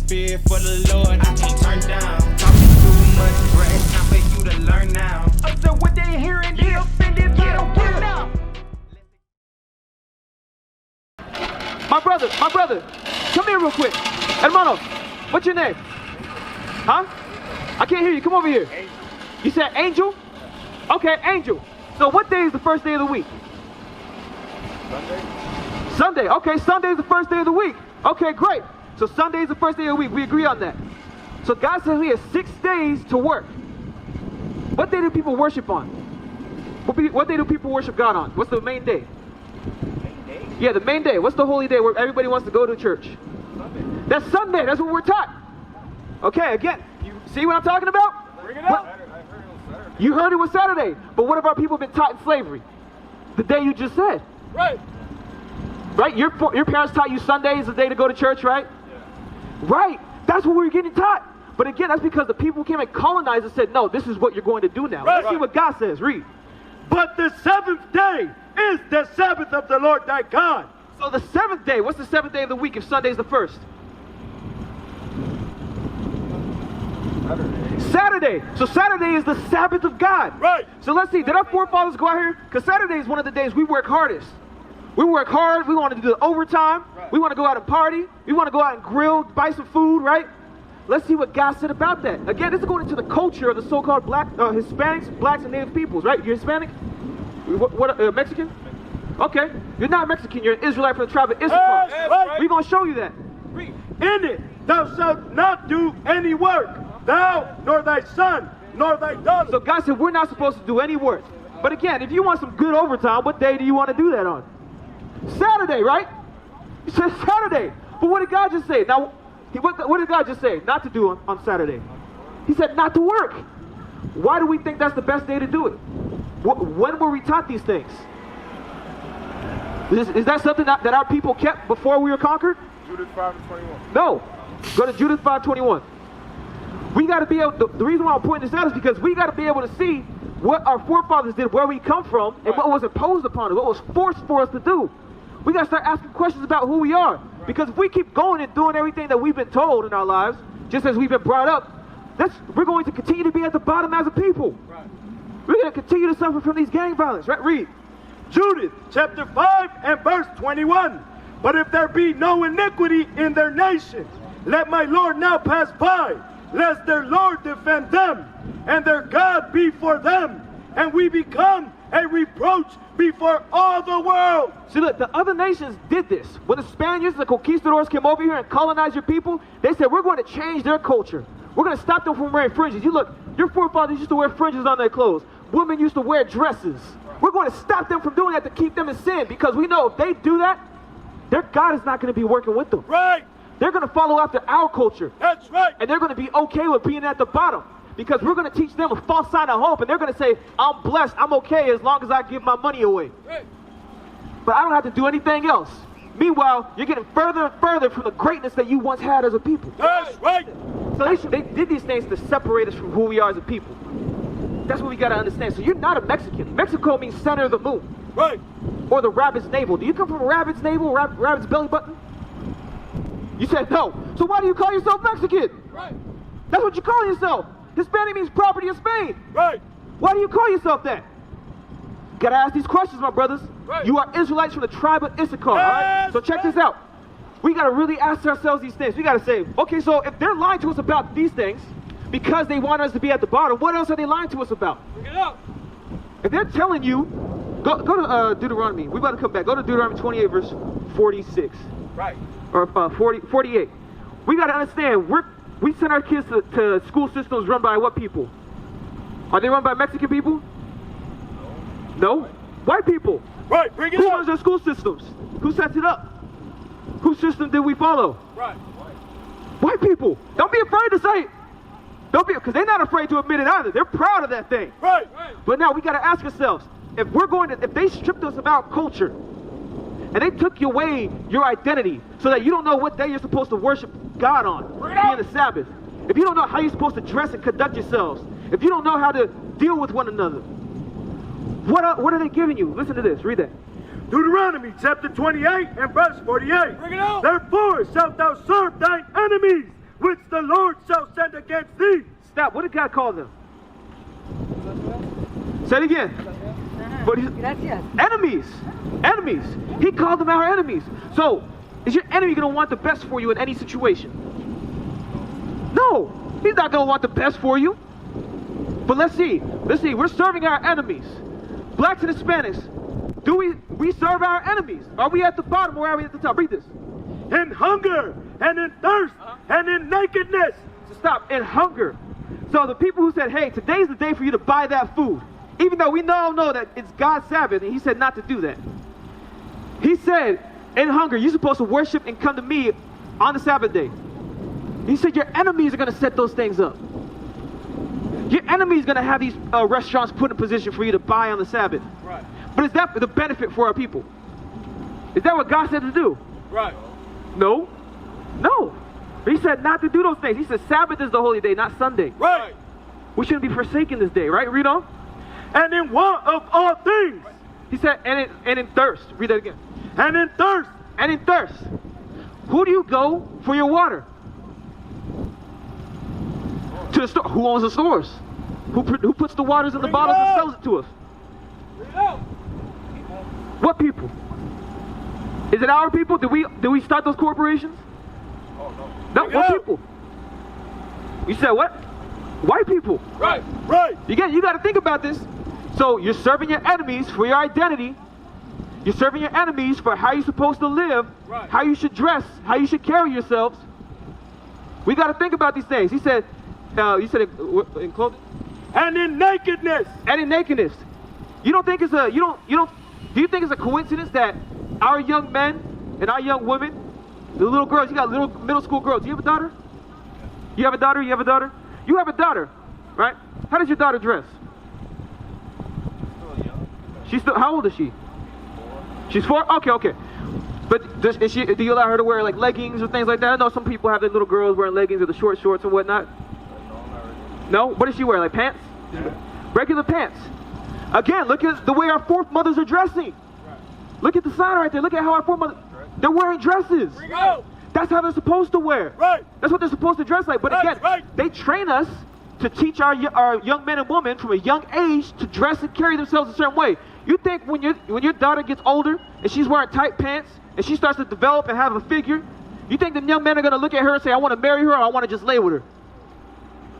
spirit for the Lord, I can't turn down. Talking too much, bruh, it's time for you to learn now. So what they hearing, get offended, get now. My brother, come here real quick. Hermano, what's your name? Huh? I can't hear you, come over here. Angel. You said Angel? Okay, Angel. So what day is the first day of the week? Sunday. Okay, Sunday is the first day of the week. Okay, great. So Sunday is the first day of the week. We agree on that. So God says we have 6 days to work. What day do people worship on? What day do people worship God on? What's the main day? Yeah, the main day. What's the holy day where everybody wants to go to church? Sunday. That's Sunday. That's what we're taught. Okay, again, you see what I'm talking about? Bring it up. You heard it was Saturday. But what have our people been taught in slavery? The day you just said. Right. Right? Your parents taught you Sunday is the day to go to church, right? Yeah. Right. That's what we were getting taught. But again, that's because the people came and colonized and said, no, this is what you're going to do now. Right. Let's see what God says. Read. But the seventh day is the Sabbath of the Lord thy God. So the seventh day, what's the seventh day of the week if Sunday's the first? Saturday. So Saturday is the Sabbath of God. Right. So let's see, did our forefathers go out here? Because Saturday is one of the days we work hardest. We work hard, we want to do the overtime, we want to go out and party, we want to go out and grill, buy some food, right? Let's see what God said about that. Again, this is going into the culture of the so-called black, Hispanics, blacks, and Native peoples, right? You're Hispanic? Mexican? Okay. You're not Mexican, you're an Israelite from the tribe of Issachar. Right. We're going to show you that. In it thou shalt not do any work, thou, nor thy son, nor thy daughter. So God said we're not supposed to do any work. But again, if you want some good overtime, what day do you want to do that on? Saturday, right? He said Saturday. But what did God just say? Now, what did God just say? Not to do on Saturday. He said not to work. Why do we think that's the best day to do it? When were we taught these things? Is that something that our people kept before we were conquered? Judith 5:21. No. Go to Judith 5:21. We got to be able, the reason why I'm pointing this out is because we got to be able to see what our forefathers did, where we come from, and what was imposed upon us, what was forced for us to do. We got to start asking questions about who we are. Because if we keep going and doing everything that we've been told in our lives, just as we've been brought up, we're going to continue to be at the bottom as a people. Right. We're going to continue to suffer from these gang violence, right? Read. Judith chapter 5 and verse 21. But if there be no iniquity in their nations, let my Lord now pass by, lest their Lord defend them, and their God be for them, and we become a reproach before all the world. See, look, the other nations did this. When the Spaniards, the conquistadors came over here and colonized your people, they said, we're going to change their culture. We're going to stop them from wearing fringes. You look, your forefathers used to wear fringes on their clothes. Women used to wear dresses. We're going to stop them from doing that to keep them in sin, because we know if they do that, their God is not going to be working with them. Right. They're going to follow after our culture. That's right. And they're going to be okay with being at the bottom. Because we're going to teach them a false sign of hope. And they're going to say, I'm blessed, I'm okay as long as I give my money away. Right. But I don't have to do anything else. Meanwhile, you're getting further and further from the greatness that you once had as a people. That's right. So they did these things to separate us from who we are as a people. That's what we got to understand. So you're not a Mexican. Mexico means center of the moon. Right. Or the rabbit's navel. Do you come from a rabbit's navel, rabbit's belly button? You said no. So why do you call yourself Mexican? Right. That's what you call yourself. Hispanic means property of Spain. Right. Why do you call yourself that? Gotta ask these questions, my brothers. Right. You are Israelites from the tribe of Issachar, all right? So check this out. We gotta really ask ourselves these things. We gotta say, okay, so if they're lying to us about these things because they want us to be at the bottom, what else are they lying to us about? Bring it up. If they're telling you, go to Deuteronomy. We're about to come back. Go to Deuteronomy 28, verse 46. Right. Or 48. We gotta understand, we send our kids to school systems run by what people? Are they run by Mexican people? No? White people. Right, bring it Who up. runs our school systems? Who sets it up? Whose system did we follow? Right. White people. Don't be afraid to say it. Don't be, because they're not afraid to admit it either. They're proud of that thing. Right. But now we got to ask ourselves, if they stripped us of our culture, and they took away your identity so that you don't know what day you're supposed to worship God on, being the Sabbath. If you don't know how you're supposed to dress and conduct yourselves, if you don't know how to deal with one another, what are they giving you? Listen to this. Read that. Deuteronomy chapter 28 and verse 48. Bring it out. Therefore shalt thou serve thine enemies which the Lord shall send against thee. Stop. What did God call them? Say it again. But enemies. Enemies. He called them our enemies. So, is your enemy going to want the best for you in any situation? No. He's not going to want the best for you. But let's see. We're serving our enemies. Blacks and Hispanics. Do we serve our enemies? Are we at the bottom or are we at the top? Read this. In hunger and in thirst and in nakedness. So stop. In hunger. So the people who said, hey, today's the day for you to buy that food. Even though we all know that it's God's Sabbath, and he said not to do that. He said, in hunger, you're supposed to worship and come to me on the Sabbath day. He said your enemies are going to set those things up. Your enemy is going to have these restaurants put in position for you to buy on the Sabbath. Right. But is that the benefit for our people? Is that what God said to do? Right. No. No. He said not to do those things. He said Sabbath is the holy day, not Sunday. Right. We shouldn't be forsaking this day, right? Read on. And in want of all things. He said, and in thirst. Read that again. And in thirst. And in thirst. Who do you go for your water? To the store. Who owns the stores? Who puts the waters in the bottles and sells it to us? What people? Is it our people? Did we start those corporations? Oh, no. What people? You said what? White people. Right. Right. You got to think about this. So you're serving your enemies for your identity. You're serving your enemies for how you're supposed to live, right, how you should dress, how you should carry yourselves. We got to think about these things. He said, you said in clothing? And in nakedness. And in nakedness. You don't think it's a, do you think it's a coincidence that our young men and our young women, the little girls, you got little middle school girls, do you have a daughter? You have a daughter? You have a daughter? You have a daughter, right? How does your daughter dress? She's still, how old is she? 4. She's 4? Okay. But do you allow her to wear like leggings or things like that? I know some people have their little girls wearing leggings or the short shorts and whatnot. No? What does she wear? Like pants? Yeah. Regular pants. Again, look at the way our foremothers are dressing. Right. Look at the sign right there. Look at how our foremothers, they're wearing dresses. That's how they're supposed to wear. Right. That's what they're supposed to dress like. But again, they train us to teach our young men and women from a young age to dress and carry themselves a certain way. You think when your daughter gets older and she's wearing tight pants and she starts to develop and have a figure, you think the young men are going to look at her and say, I want to marry her or I want to just lay with her?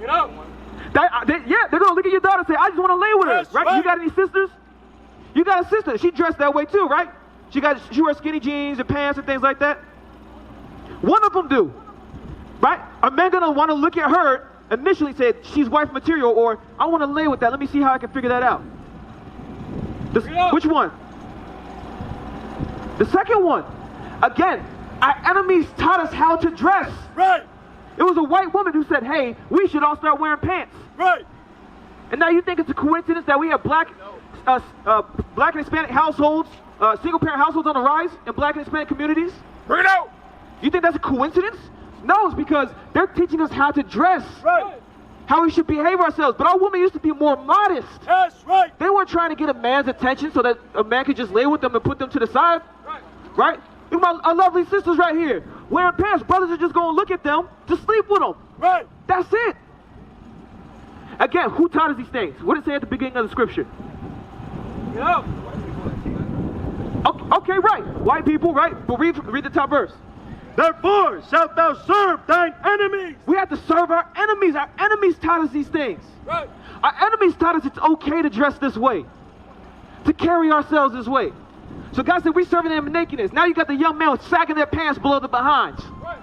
You know. They're going to look at your daughter and say, I just want to lay with her. Right? You got any sisters? You got a sister. She dressed that way too, right? She wears skinny jeans and pants and things like that. One of them do. Right? Are men going to want to look at her initially say she's wife material or I want to lay with that. Let me see how I can figure that out. Which one? The second one. Again, our enemies taught us how to dress. Right. It was a white woman who said, hey, we should all start wearing pants. Right. And now you think it's a coincidence that we have black and Hispanic households, single parent households on the rise in black and Hispanic communities? Bring it out. You think that's a coincidence? No, it's because they're teaching us how to dress. Right. How we should behave ourselves. But our women used to be more modest. That's right. They weren't trying to get a man's attention so that a man could just lay with them and put them to the side. Right? Look at our lovely sisters right here. Wearing pants. Brothers are just going to look at them to sleep with them. Right. That's it. Again, who taught us these things? What did it say at the beginning of the scripture? Yeah. Okay, right. White people, right? But read the top verse. Therefore shalt thou serve thine enemies. We have to serve our enemies. Our enemies taught us these things. Right. Our enemies taught us it's okay to dress this way, to carry ourselves this way. So God said, we're serving them in nakedness. Now you got the young men with sagging their pants below the behinds, right,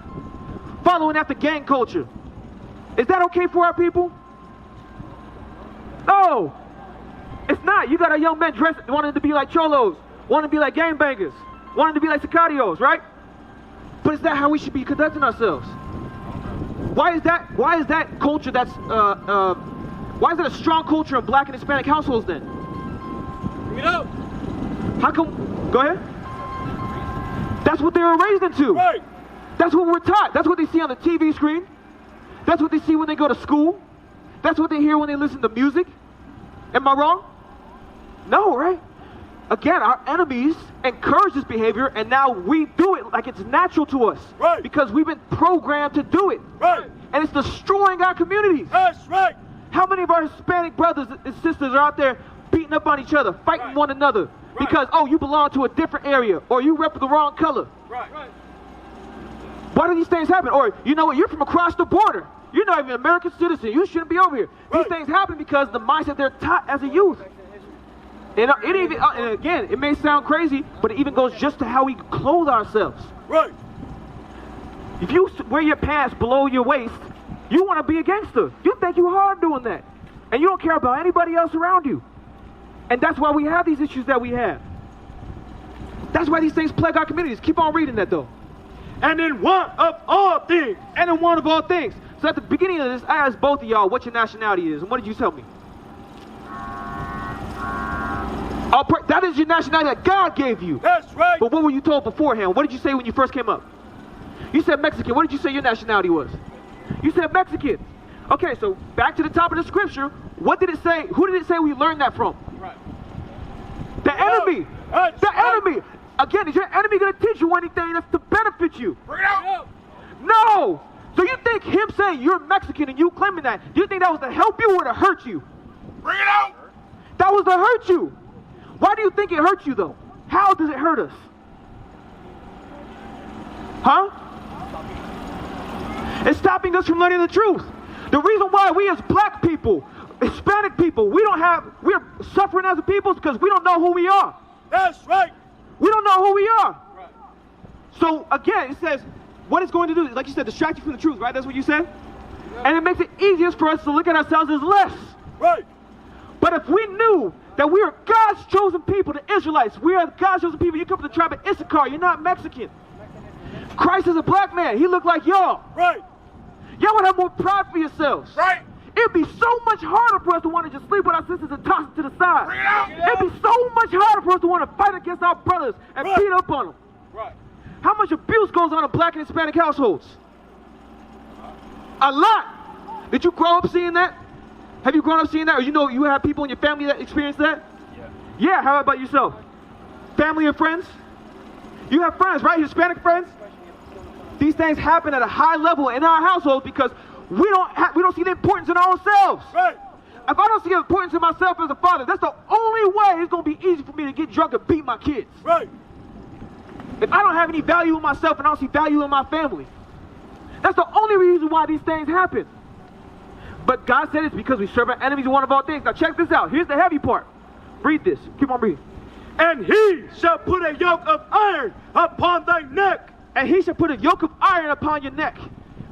following after gang culture. Is that okay for our people? No, it's not. You got our young men dressed, wanting to be like cholos, wanting to be like gangbangers, wanting to be like sicarios, right? But is that how we should be conducting ourselves? Why is that culture that's why is that a strong culture in black and Hispanic households then? Bring it out. How come? Go ahead. That's what they were raised into. Right. That's what we're taught. That's what they see on the TV screen. That's what they see when they go to school. That's what they hear when they listen to music. Am I wrong? No, right? again, our enemies encourage this behavior, and now we do it like it's natural to us. Right. Because we've been programmed to do it. Right. And it's destroying our communities. That's right. How many of our Hispanic brothers and sisters are out there beating up on each other, fighting one another, because, oh, you belong to a different area, or you rep the wrong color? Right. Why do these things happen? Or, you know what, you're from across the border. You're not even an American citizen. You shouldn't be over here. These things happen because the mindset they're taught as a youth. And and again, it may sound crazy, but it even goes just to how we clothe ourselves. Right. If you wear your pants below your waist, you want to be a gangster. You think you're hard doing that. And you don't care about anybody else around you. And that's why we have these issues that we have. That's why these things plague our communities. Keep on reading that, though. And in one of all things. And in one of all things. So at the beginning of this, I asked both of y'all what your nationality is. And what did you tell me? That is your nationality that God gave you. That's right. But what were you told beforehand? What did you say when you first came up? You said Mexican. What did you say your nationality was? You said Mexican. Okay, so back to the top of the scripture. What did it say? Who did it say we learned that from? Right. The enemy. The enemy. Again, is your enemy going to teach you anything that's to benefit you? Bring it out. No. So you think him saying you're Mexican and you claiming that, do you think that was to help you or to hurt you? Bring it out. That was to hurt you. Why do you think it hurt you, though? How does it hurt us? Huh? It's stopping us from learning the truth. The reason why we as black people, Hispanic people, we're suffering as a people is because we don't know who we are. That's right. We don't know who we are. Right. So again, it says, what it's going to do, like you said, distract you from the truth, right? That's what you said? And it makes it easiest for us to look at ourselves as less. Right. But if we knew that we are God's chosen people, the Israelites, we are God's chosen people, you come from the tribe of Issachar, you're not Mexican. Christ is a black man, he looked like y'all. Right. Y'all would have more pride for yourselves. Right. It'd be so much harder for us to want to just sleep with our sisters and toss them to the side. Bring it out. It'd be so much harder for us to want to fight against our brothers and beat up on them. Right. How much abuse goes on in black and Hispanic households? A lot. Did you grow up seeing that? Have you grown up seeing that? Or you have people in your family that experience that? Yeah, how about yourself? Family and friends? You have friends, right? Hispanic friends? These things happen at a high level in our household because we don't see the importance in ourselves. Right. If I don't see the importance in myself as a father, that's the only way it's going to be easy for me to get drunk and beat my kids. Right. If I don't have any value in myself and I don't see value in my family, that's the only reason why these things happen. But God said it's because we serve our enemies in one of all things. Now check this out. Here's the heavy part. Read this. Keep on reading. And he shall put a yoke of iron upon thy neck. And he shall put a yoke of iron upon your neck.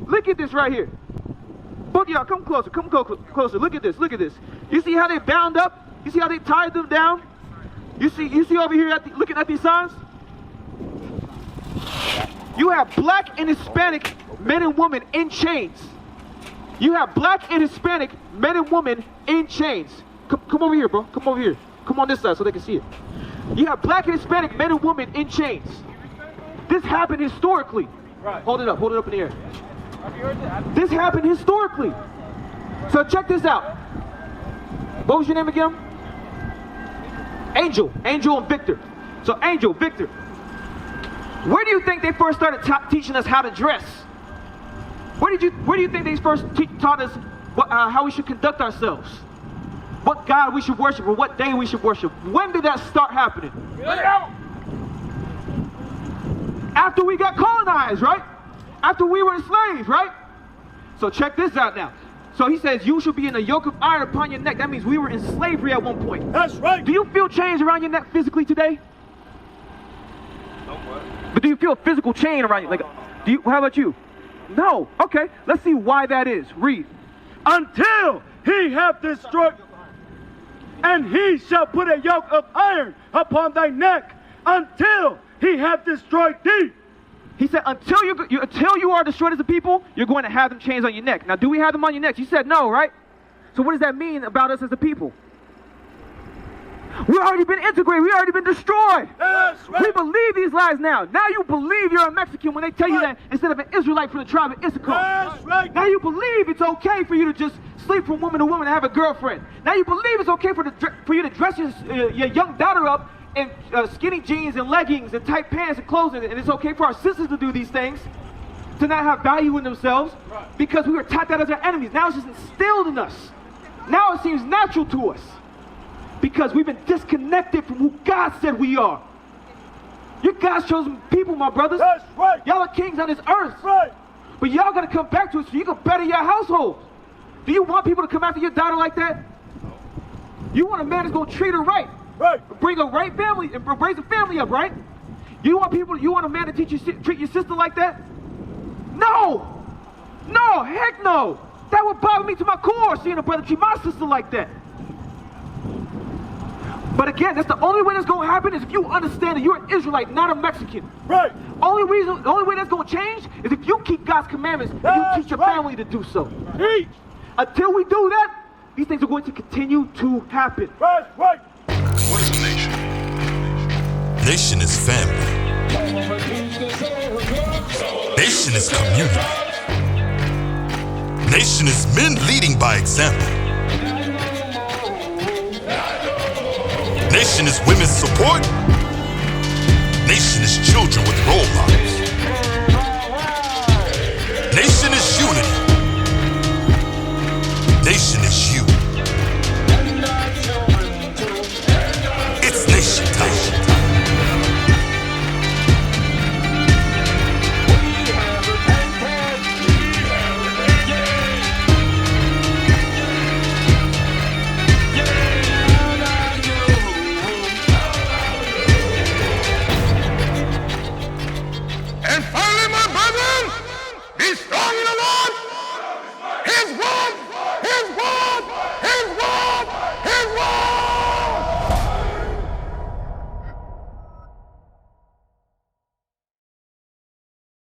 Look at this right here. Both of y'all, come closer. Come closer. Look at this. Look at this. You see how they bound up? You see how they tied them down? You see over here looking at these signs? You have black and Hispanic men and women in chains. You have black and Hispanic men and women in chains. Come over here, bro. Come over here. Come on this side so they can see it. You have black and Hispanic men and women in chains. This happened historically. Right. Hold it up in the air. This happened historically. So check this out. What was your name again? Angel and Victor. So Angel, Victor. Where do you think they first started teaching us how to dress? Where do you think they first taught us how we should conduct ourselves? What God we should worship or what day we should worship? When did that start happening? After we got colonized, right? After we were enslaved, right? So check this out now. So he says, you should be in a yoke of iron upon your neck. That means we were in slavery at one point. That's right. Do you feel change around your neck physically today? But do you feel a physical chain around you? Like, how about you? No. Okay, let's see why that is. Read. Until he hath destroyed, and he shall put a yoke of iron upon thy neck, until he hath destroyed thee. He said, until you are destroyed as a people, you're going to have them chains on your neck. Now, do we have them on your neck? You said no, right? So what does that mean about us as a people? We've already been integrated. We've already been destroyed. That's right. We believe these lies now. Now you believe you're a Mexican when they tell you that instead of an Israelite from the tribe of Issachar. That's right. Now you believe it's okay for you to just sleep from woman to woman and have a girlfriend. Now you believe it's okay for you to dress your young daughter up in skinny jeans and leggings and tight pants and clothes, and it's okay for our sisters to do these things, to not have value in themselves, because we were taught that as our enemies. Now it's just instilled in us. Now it seems natural to us, because we've been disconnected from who God said we are. You're God's chosen people, my brothers. That's right. Y'all are kings on this earth. Right. But y'all gotta come back to it so you can better your household. Do you want people to come after your daughter like that? You want a man that's gonna treat her right. Right. Bring a right family and raise a family up, right? You want a man to treat your sister like that? No! No, heck no! That would bother me to my core, seeing a brother treat my sister like that. But again, that's the only way that's gonna happen is if you understand that you're an Israelite, not a Mexican. Right. The only way that's gonna change is if you keep God's commandments and you teach your family to do so. Teach. Until we do that, these things are going to continue to happen. That's right. What is a nation? Nation is family. Nation is community. Nation is men leading by example. Nation is women's support. Nation is children with roles.